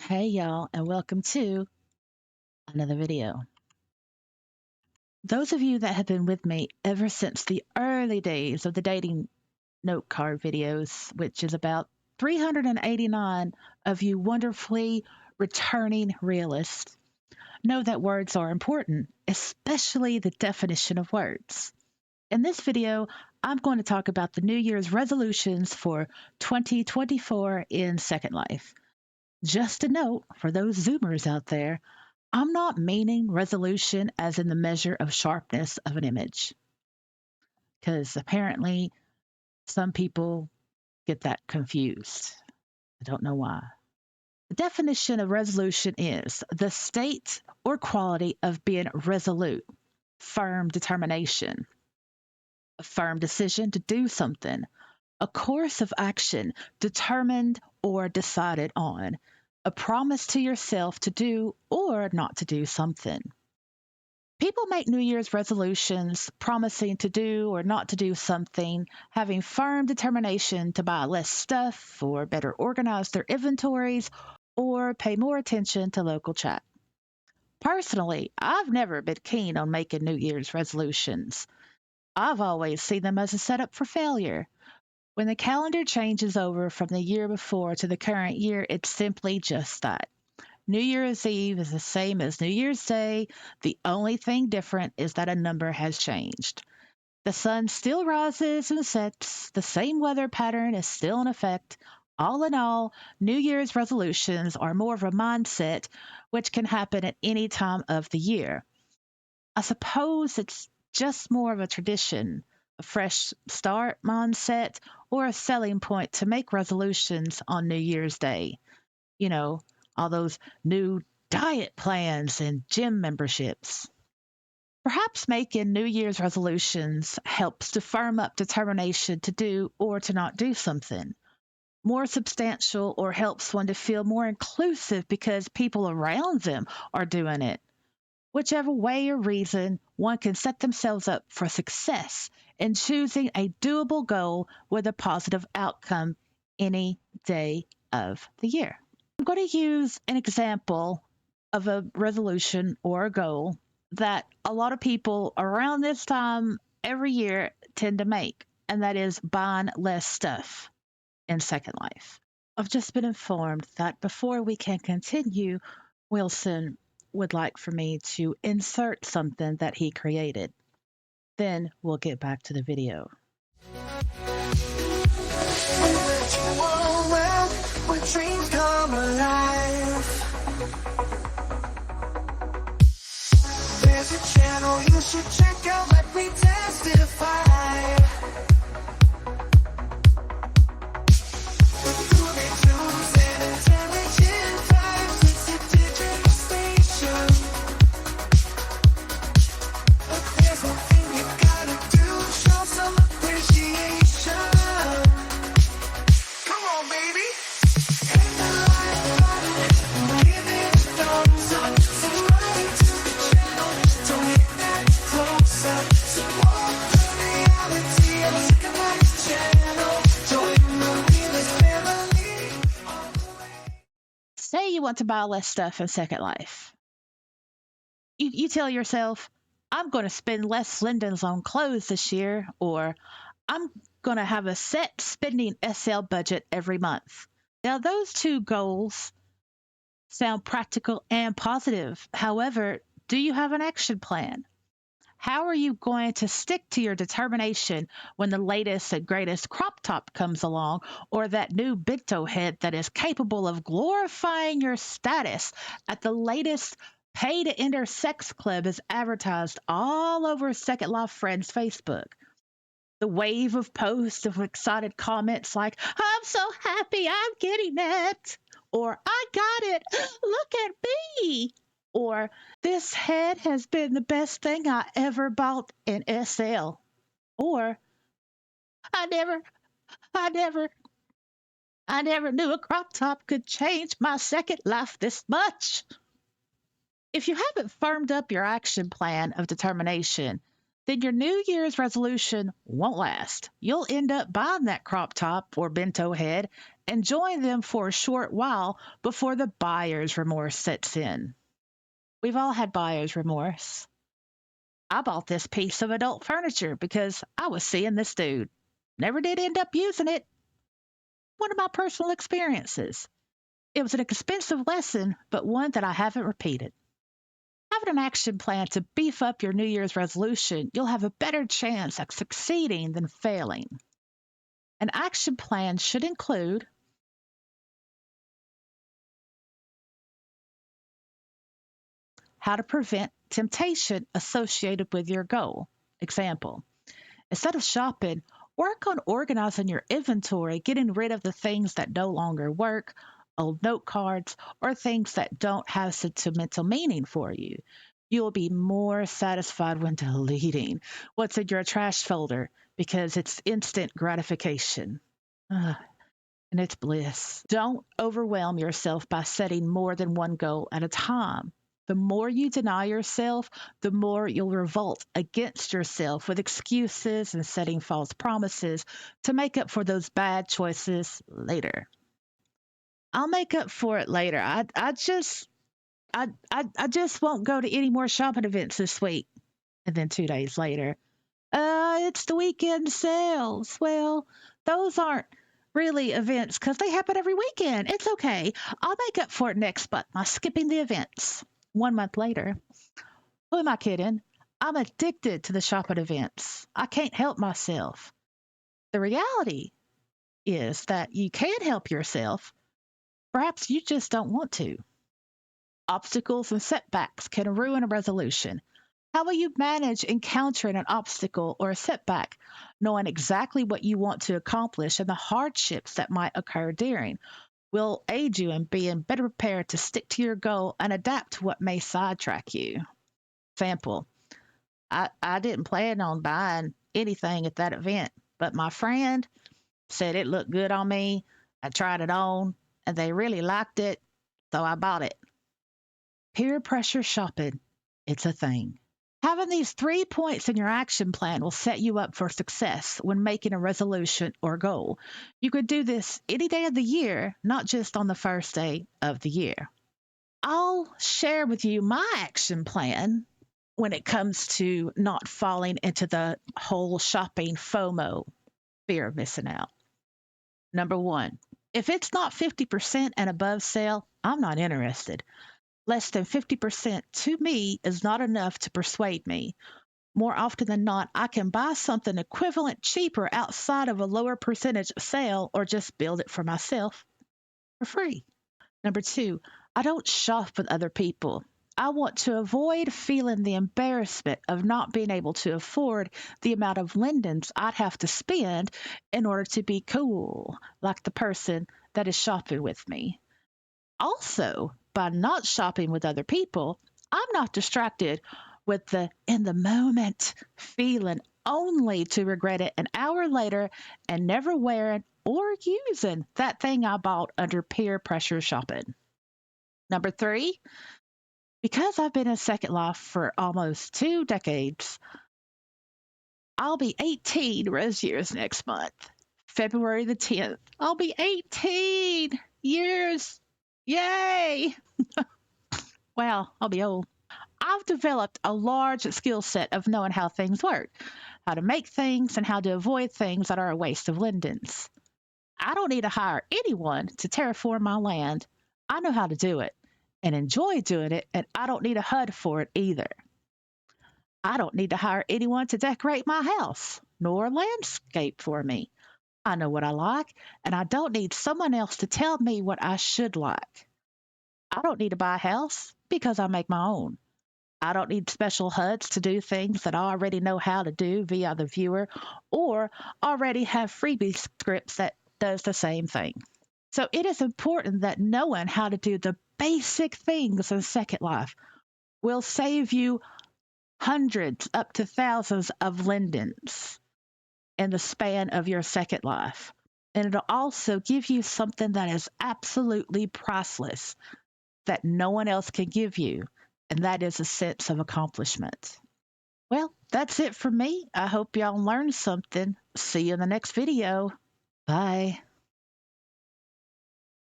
Hey y'all, and welcome to another video. Those of you that have been with me ever since the early days of the dating note card videos, which is about 389 of you wonderfully returning realists, know that words are important, especially the definition of words. In this video, I'm going to talk about the New Year's resolutions for 2024 in Second Life. Just a note for those Zoomers out there, I'm not meaning resolution as in the measure of sharpness of an image, because apparently some people get that confused. I don't know why. The definition of resolution is the state or quality of being resolute, firm determination, a firm decision to do something, a course of action determined or decided on, a promise to yourself to do or not to do something. People make New Year's resolutions promising to do or not to do something, having firm determination to buy less stuff or better organize their inventories or pay more attention to local chat. Personally, I've never been keen on making New Year's resolutions. I've always seen them as a setup for failure. When the calendar changes over from the year before to the current year, it's simply just that. New Year's Eve is the same as New Year's Day. The only thing different is that a number has changed. The sun still rises and sets. The same weather pattern is still in effect. All in all, New Year's resolutions are more of a mindset, which can happen at any time of the year. I suppose it's just more of a tradition, a fresh start mindset, or a selling point to make resolutions on New Year's Day. You know, all those new diet plans and gym memberships. Perhaps making New Year's resolutions helps to firm up determination to do or to not do something. More substantial or helps one to feel more inclusive because people around them are doing it. Whichever way or reason, one can set themselves up for success in choosing a doable goal with a positive outcome any day of the year. I'm going to use an example of a resolution or a goal that a lot of people around this time every year tend to make, and that is buying less stuff in Second Life. I've just been informed that before we can continue, Wilson would like for me to insert something that he created. Then we'll get back to the video. Where dreams come alive. There's a channel you should check out. Let me testify. Say you want to buy less stuff in Second Life. You tell yourself, I'm going to spend less lindens on clothes this year, or I'm going to have a set spending SL budget every month. Now, those two goals sound practical and positive. However, do you have an action plan? How are you going to stick to your determination when the latest and greatest crop top comes along, or that new bento head that is capable of glorifying your status at the latest pay to enter sex club is advertised all over Second Life Friends Facebook? The wave of posts of excited comments like, I'm so happy I'm getting it, or I got it, look at me, or this head has been the best thing I ever bought in SL, or I never, I never, I never knew a crop top could change my second life this much. If you haven't firmed up your action plan of determination, then your New Year's resolution won't last. You'll end up buying that crop top or bento head enjoying them for a short while before the buyer's remorse sets in. We've all had buyer's remorse. I bought this piece of adult furniture because I was seeing this dude. Never did end up using it. One of my personal experiences. It was an expensive lesson, but one that I haven't repeated. Having an action plan to beef up your New Year's resolution, you'll have a better chance at succeeding than failing. An action plan should include how to prevent temptation associated with your goal. Example, instead of shopping, work on organizing your inventory, getting rid of the things that no longer work, old note cards, or things that don't have sentimental meaning for you. You will be more satisfied when deleting what's in your trash folder because it's instant gratification. Ugh, and it's bliss. Don't overwhelm yourself by setting more than one goal at a time. The more you deny yourself, the more you'll revolt against yourself with excuses and setting false promises to make up for those bad choices later. I'll make up for it later. I just won't go to any more shopping events this week. And then 2 days later, it's the weekend sales. Well, those aren't really events because they happen every weekend. It's okay. I'll make up for it next month by skipping the events. 1 month later, who am I kidding? I'm addicted to the shopping events. I can't help myself. The reality is that you can help yourself. Perhaps you just don't want to. Obstacles and setbacks can ruin a resolution. How will you manage encountering an obstacle or a setback, knowing exactly what you want to accomplish and the hardships that might occur during? Will aid you in being better prepared to stick to your goal and adapt to what may sidetrack you. Example, I didn't plan on buying anything at that event, but my friend said it looked good on me. I tried it on and they really liked it, so I bought it. Peer pressure shopping, it's a thing. Having these 3 points in your action plan will set you up for success when making a resolution or goal. You could do this any day of the year, not just on the first day of the year. I'll share with you my action plan when it comes to not falling into the whole shopping FOMO, fear of missing out. Number one, if it's not 50% and above sale, I'm not interested. Less than 50% to me is not enough to persuade me. More often than not, I can buy something equivalent cheaper outside of a lower percentage sale or just build it for myself for free. Number two, I don't shop with other people. I want to avoid feeling the embarrassment of not being able to afford the amount of lindens I'd have to spend in order to be cool, like the person that is shopping with me. Also, by not shopping with other people, I'm not distracted with the in the moment feeling only to regret it an hour later and never wearing or using that thing I bought under peer pressure shopping. Number three, because I've been in Second Life for almost 2 decades, I'll be 18 Rose years next month. February the 10th. I'll be 18 years. Yay! Wow, I'll be old. I've developed a large skill set of knowing how things work, how to make things, and how to avoid things that are a waste of lindens. I don't need to hire anyone to terraform my land. I know how to do it and enjoy doing it, and I don't need a HUD for it either. I don't need to hire anyone to decorate my house, nor landscape for me. I know what I like, and I don't need someone else to tell me what I should like. I don't need to buy a house because I make my own. I don't need special HUDs to do things that I already know how to do via the viewer or already have freebie scripts that does the same thing. So it is important that knowing how to do the basic things in Second Life will save you hundreds up to thousands of lindens in the span of your Second Life. And it'll also give you something that is absolutely priceless that no one else can give you, and that is a sense of accomplishment. Well, that's it for me. I hope y'all learned something. See you in the next video. Bye.